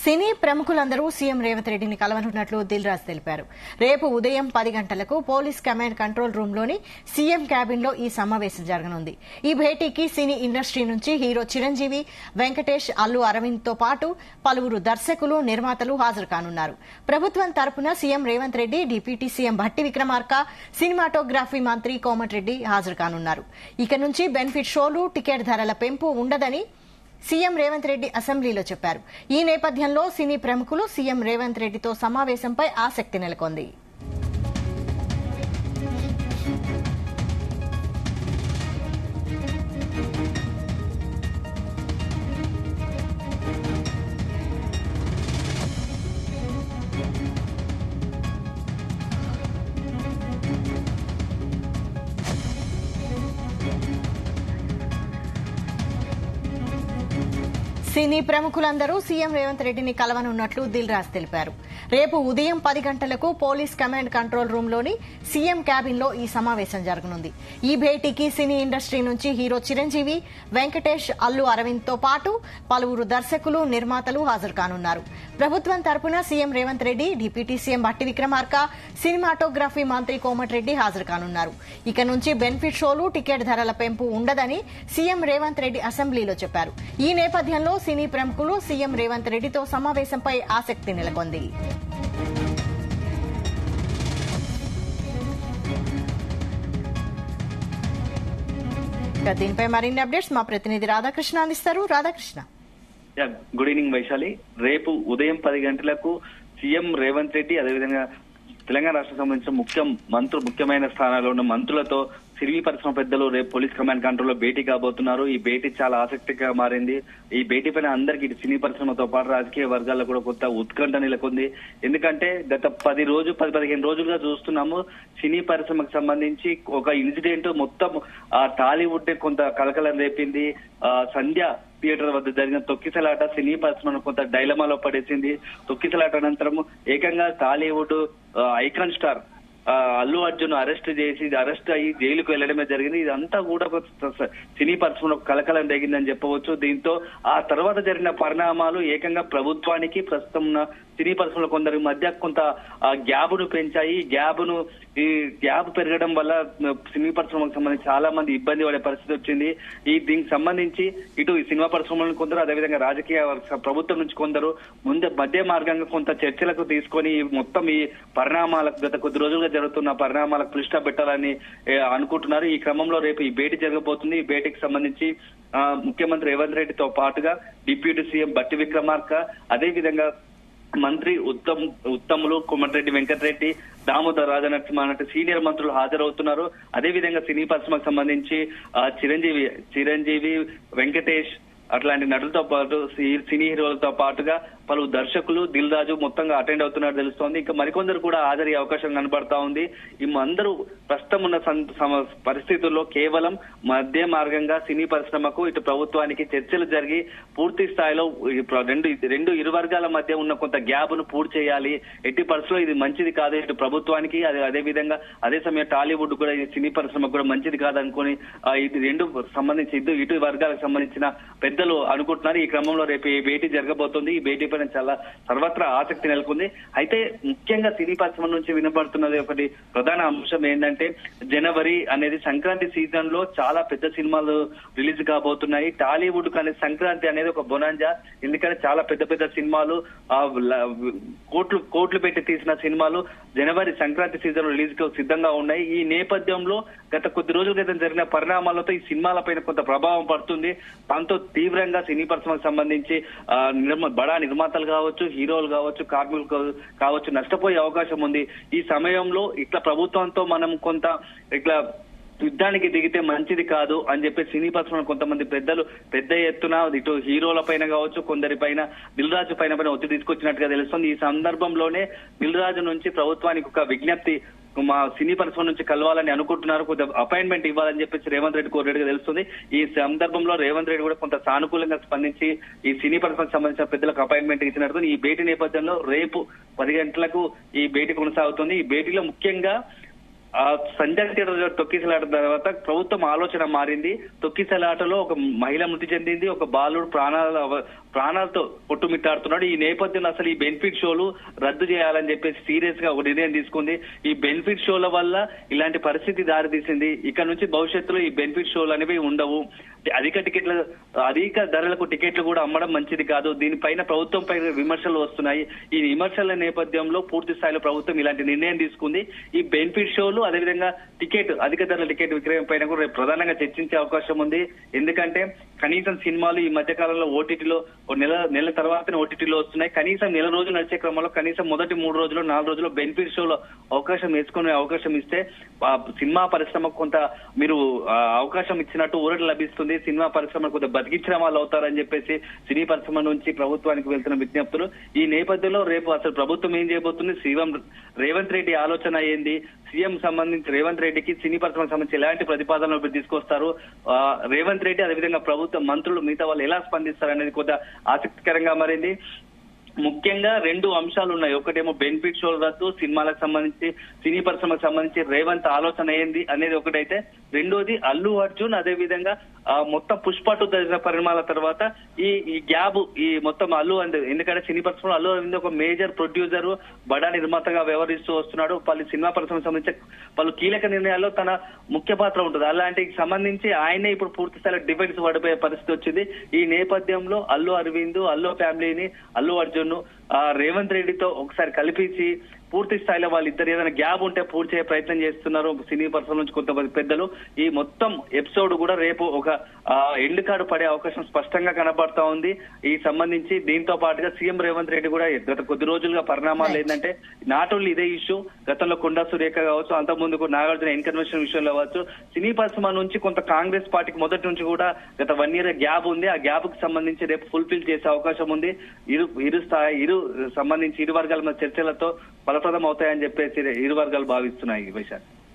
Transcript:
సినీ ప్రముఖులందరూ CM Revanth రెడ్డిని కలవనున్నట్లు దిల్ రాజు తెలిపారు. రేపు ఉదయం 10 గంటలకు పోలీస్ కమాండ్ కంట్రోల్ రూమ్ లోని సీఎం క్యాబిన్ లో ఈ సమావేశం జరగనుంది. ఈ భేటీకి సినీ ఇండస్ట్రీ నుంచి హీరో చిరంజీవి, వెంకటేష్, అల్లు అరవింద్ తో పాటు పలువురు దర్శకులు, నిర్మాతలు హాజరు కానున్నారు. ప్రభుత్వం తరపున CM Revanth Reddy, deputy CM Bhatti Vikramarka, cinematography మంత్రి కోమటిరెడ్డి హాజరు కానున్నారు. ఇక నుంచి బెనిఫిట్ షోలు, టికెట్ ధరల పెంపు ఉండదని సీఎం రేవంత్ రెడ్డి అసెంబ్లీలో చెప్పారు. ఈ నేపథ్యంలో సినీ ప్రముఖులు సీఎం రేవంత్ రెడ్డితో సమావేశంపై ఆసక్తి నెలకొంది. సినీ ప్రముఖులందరూ సీఎం రేవంత్ రెడ్డిని కలవనున్నట్లు దిల్ రాజు తెలిపారు. రేపు ఉదయం 10 గంటలకు పోలీస్ కమాండ్ కంట్రోల్ రూమ్ లోని సీఎం క్యాబిన్ లో ఈ సమావేశం జరగనుంది. ఈ భేటీకి సినీ ఇండస్ట్రీ నుంచి హీరో చిరంజీవి, వెంకటేష్, అల్లు అరవింద్ తో పాటు పలువురు దర్శకులు, నిర్మాతలు హాజరు కానున్నారు. ప్రభుత్వం తరపున CM Revanth Reddy, deputy CM Bhatti Vikramarka, cinematography మంత్రి కోమటిరెడ్డి హాజరు కానున్నారు. ఇక నుంచి బెనిఫిట్ షోలు, టికెట్ ధరల పెంపు ఉండదని సీఎం రేవంత్ రెడ్డి అసెంబ్లీలో చెప్పారు. ఈ నేపథ్యంలో సినీ ప్రముఖులు సీఎం రేవంత్ రెడ్డితో సమావేశంపై ఆసక్తి నెలకొంది. దీనిపై మరిన్ని అప్డేట్స్ మా ప్రతినిధి రాధాకృష్ణ అందిస్తారు. రాధాకృష్ణ. Good evening Vaishali. రేపు ఉదయం 10 గంటలకు సీఎం రేవంత్ రెడ్డి, అదేవిధంగా తెలంగాణ రాష్ట్రం సంబంధించిన ముఖ్యమైన స్థానాల్లో ఉన్న మంత్రులతో సినీ పరిశ్రమ పెద్దలు రేపు పోలీస్ కమాండ్ కంట్రోల్ లో భేటీ కాబోతున్నారు. ఈ భేటీ చాలా ఆసక్తిగా మారింది. ఈ భేటీ పైన అందరికీ సినీ పరిశ్రమతో పాటు రాజకీయ వర్గాల్లో కూడా కొత్త ఉత్కంఠ నెలకొంది. ఎందుకంటే గత 10-15 రోజులుగా చూస్తున్నాము సినీ పరిశ్రమకు సంబంధించి ఒక ఇన్సిడెంట్ మొత్తం టాలీవుడ్ కొంత కలకలం రేపింది. సంధ్య థియేటర్ వద్ద జరిగిన తొక్కిసలాట సినీ పరిశ్రమను కొంత డైలమాలో పడేసింది. తొక్కిసలాట అనంతరం ఏకంగా Tollywood icon star Allu Arjun arrest అయ్యి జైలుకు వెళ్లడమే జరిగింది. ఇదంతా కూడా సినీ పరిశ్రమలో కలకలం రేగిందని చెప్పవచ్చు. దీంతో ఆ తర్వాత జరిగిన పరిణామాలు ఏకంగా ప్రభుత్వానికి, ప్రస్తుతం ఉన్న సినీ పరిశ్రమలో కొందరి మధ్య కొంత గ్యాప్ను పెంచాయి. ఈ గ్యాప్ పెరగడం వల్ల సినీ పరిశ్రమకు సంబంధించి చాలా మంది ఇబ్బంది పడే పరిస్థితి వచ్చింది. దీనికి సంబంధించి ఇటు సినిమా పరిశ్రమలను కొందరు, అదేవిధంగా రాజకీయ ప్రభుత్వం నుంచి కొందరు మధ్య మార్గంగా కొంత చర్చలకు తీసుకొని మొత్తం ఈ పరిణామాలకు, గత కొద్ది రోజులుగా జరుగుతున్న పరిణామాలకు పులి స్టాప్ పెట్టాలని అనుకుంటున్నారు. ఈ క్రమంలో రేపు ఈ భేటీ జరగబోతుంది. ఈ భేటీకి సంబంధించి ముఖ్యమంత్రి రేవంత్ రెడ్డితో పాటుగా డిప్యూటీ సీఎం భట్టి విక్రమార్క, అదేవిధంగా మంత్రి ఉత్తములు, కోమటిరెడ్డి వెంకటరెడ్డి, దామోదర్ రాజనరసింహ అన్నట్టు సీనియర్ మంత్రులు హాజరవుతున్నారు. అదేవిధంగా సినీ పరిశ్రమకు సంబంధించి చిరంజీవి, వెంకటేష్ అట్లాంటి నటులతో పాటు సినీ హీరోలతో పాటుగా పలు దర్శకులు, దిల్ రాజు మొత్తంగా అటెండ్ అవుతున్నట్టు తెలుస్తోంది. ఇంకా మరికొందరు కూడా హాజరయ్యే అవకాశం కనబడతా ఉంది. ఈ అందరూ ప్రస్తుతం ఉన్న పరిస్థితుల్లో కేవలం మధ్య మార్గంగా సినీ పరిశ్రమకు, ఇటు ప్రభుత్వానికి చర్చలు జరిగి పూర్తి స్థాయిలో రెండు ఇరు వర్గాల మధ్య ఉన్న కొంత గ్యాప్ ను పూర్తి చేయాలి. ఎట్టి పరిస్థితుల్లో ఇది మంచిది కాదు ఇటు ప్రభుత్వానికి, అదే విధంగా అదే సమయం టాలీవుడ్ కూడా సినీ పరిశ్రమకు కూడా మంచిది కాదనుకుని ఇది రెండు సంబంధించి ఇటు వర్గాలకు సంబంధించిన పెద్దలు అనుకుంటున్నారు. ఈ క్రమంలో రేపు ఈ భేటీ జరగబోతుంది. ఈ భేటీ చాలా సర్వత్రా ఆసక్తి నెలకొంది. అయితే ముఖ్యంగా సినీ పరిశ్రమ నుంచి వినపడుతున్నది ఒకటి ప్రధాన అంశం ఏంటంటే, జనవరి అనేది సంక్రాంతి సీజన్ లో చాలా పెద్ద సినిమాలు రిలీజ్ కాబోతున్నాయి. టాలీవుడ్ కానీ సంక్రాంతి అనేది ఒక బొనాంజా. ఎందుకంటే చాలా పెద్ద సినిమాలు, కోట్లు పెట్టి తీసిన సినిమాలు జనవరి సంక్రాంతి సీజన్ రిలీజ్ కు సిద్ధంగా ఉన్నాయి. ఈ నేపథ్యంలో గత కొద్ది రోజుల క్రితం జరిగిన పరిణామాలతో ఈ సినిమాల పైన కొంత ప్రభావం పడుతుంది. దాంతో తీవ్రంగా సినీ పరిశ్రమకు సంబంధించి బడా నిర్మాతలు కావచ్చు, హీరోలు కావచ్చు, కార్మికులు కావచ్చు నష్టపోయే అవకాశం ఉంది. ఈ సమయంలో ఇట్లా ప్రభుత్వంతో మనం కొంత ఇట్లా యుద్ధానికి దిగితే మంచిది కాదు అని చెప్పి సినీ పరిశ్రమ కొంతమంది పెద్దలు పెద్ద ఎత్తున ఇటు హీరోల పైన కావచ్చు, కొందరి పైన దిల్ రాజు పైన ఒత్తిడి తీసుకొచ్చినట్టుగా తెలుస్తుంది. ఈ సందర్భంలో దిల్ రాజు నుంచి ప్రభుత్వానికి ఒక విజ్ఞప్తి, మా సినీ పరిశ్రమ నుంచి కలవాలని అనుకుంటున్నారు, కొంత అపాయింట్మెంట్ ఇవ్వాలని చెప్పేసి రేవంత్ రెడ్డి కోరినట్టుగా తెలుస్తుంది. ఈ సందర్భంలో రేవంత్ రెడ్డి కూడా కొంత సానుకూలంగా స్పందించి ఈ సినీ పరిశ్రమకు సంబంధించిన పెద్దలకు అపాయింట్మెంట్ ఇచ్చినట్టు. ఈ భేటీ నేపథ్యంలో రేపు 10 గంటలకు ఈ భేటీ కొనసాగుతుంది. ఈ భేటీలో ముఖ్యంగా సంజయ్ థియేటర్ తొక్కిసలాట తర్వాత ప్రభుత్వం ఆలోచన మారింది. తొక్కిసలాటలో ఒక మహిళ మృతి చెందింది, ఒక బాలుడు ప్రాణాలతో కొట్టుమిట్టాడుతున్నాడు. ఈ నేపథ్యంలో అసలు ఈ బెనిఫిట్ షోలు రద్దు చేయాలని చెప్పేసి సీరియస్ గా ఒక నిర్ణయం తీసుకుంది. ఈ బెనిఫిట్ షోల వల్ల ఇలాంటి పరిస్థితి దారితీసింది. ఇక నుంచి భవిష్యత్తులో ఈ బెనిఫిట్ షోలు అనేవి ఉండవు. అధిక ధరలకు టికెట్లు కూడా అమ్మడం మంచిది కాదు. దీనిపైన ప్రభుత్వం పైన విమర్శలు వస్తున్నాయి. ఈ విమర్శల నేపథ్యంలో పూర్తి స్థాయిలో ప్రభుత్వం ఇలాంటి నిర్ణయం తీసుకుంది. ఈ బెనిఫిట్ షోలు అదేవిధంగా అధిక ధరల టికెట్ విక్రయం పైన కూడా రేపు ప్రధానంగా చర్చించే అవకాశం ఉంది. ఎందుకంటే కనీసం సినిమాలు ఈ మధ్య కాలంలో ఓటీటీలో నెల తర్వాతనే ఓటీటీలో వస్తున్నాయి. కనీసం నెల రోజులు నడిచే క్రమంలో కనీసం మొదటి 3 రోజులు 4 రోజులు బెనిఫిట్ షోలో వేసుకునే అవకాశం ఇస్తే సినిమా పరిశ్రమకు కొంత మీరు అవకాశం ఇచ్చినట్టు ఊరట లభిస్తుంది. సినిమా పరిశ్రమ కొంత బతికించిన వాళ్ళు అవుతారని చెప్పేసి సినీ పరిశ్రమ నుంచి ప్రభుత్వానికి వెళ్తున్న విజ్ఞప్తులు. ఈ నేపథ్యంలో రేపు అసలు ప్రభుత్వం ఏం చేయబోతుంది, సీఎం రేవంత్ రెడ్డి ఆలోచన ఏంది, సీఎం సంబంధించి రేవంత్ రెడ్డికి సినీ పరిశ్రమకు సంబంధించి ఎలాంటి ప్రతిపాదనలు తీసుకొస్తారు, రేవంత్ రెడ్డి అదేవిధంగా ప్రభుత్వ మంత్రులు మిగతా వాళ్ళు ఎలా స్పందిస్తారు అనేది కొంత ఆసక్తికరంగా మారింది. ముఖ్యంగా 2 అంశాలు ఉన్నాయి. ఒకటేమో బెనిఫిట్ షోల రద్దు, సినిమాలకు సంబంధించి సినీ పరిశ్రమకు సంబంధించి రేవంత్ ఆలోచన ఏంది అనేది ఒకటైతే, రెండోది అల్లు అర్జున్ అదేవిధంగా మొత్తం పుష్ప 2 జరిగిన పరిణామాల తర్వాత ఈ గ్యాప్ ఈ మొత్తం ఎందుకంటే సినీ పరిశ్రమలో అల్లు అరవింద్ ఒక మేజర్ ప్రొడ్యూసర్ బడా నిర్మాతగా వ్యవహరిస్తూ వస్తున్నాడు. పలు సినిమా పరిశ్రమకు సంబంధించి పలు కీలక నిర్ణయాల్లో తన ముఖ్య పాత్ర ఉంటుంది. అలాంటికి సంబంధించి ఆయనే ఇప్పుడు పూర్తి స్థాయిలో డిఫెన్స్ పడిపోయే పరిస్థితి వచ్చింది. ఈ నేపథ్యంలో అల్లు అరవింద్ అల్లు ఫ్యామిలీని అల్లు అర్జున్ రేవంత్ రెడ్డితో ఒకసారి కలిపించి పూర్తి స్థాయిలో వాళ్ళిద్దరు ఏదైనా గ్యాప్ ఉంటే పూర్తి చేసే ప్రయత్నం చేస్తున్నారు సినీ పరిశ్రమ నుంచి కొంతమంది పెద్దలు. ఈ మొత్తం ఎపిసోడ్ కూడా రేపు ఒక ఎండ్ కార్డు పడే అవకాశం స్పష్టంగా కనబడతా ఉంది. ఈ సంబంధించి దీంతో పాటుగా సీఎం రేవంత్ రెడ్డి కూడా గత కొద్ది రోజులుగా పరిణామాలు ఏంటంటే నాట్ ఓన్లీ ఇదే ఇష్యూ, గతంలో కొండా సురేఖ కావచ్చు, అంతకుముందు నాగార్జున ఇన్కన్వెన్షన్ విషయంలో కావచ్చు, సినీ పరిశ్రమ నుంచి కొంత కాంగ్రెస్ పార్టీకి మొదటి నుంచి కూడా గత 1 year గ్యాప్ ఉంది. ఆ గ్యాప్ కి సంబంధించి రేపు ఫుల్ఫిల్ చేసే అవకాశం ఉంది. ఇరు వర్గాల మధ్య చర్చలతో ఫలప్రదం అవుతాయని చెప్పేసి ఇరు వర్గాలు భావిస్తున్నాయి. వైశాఖ్.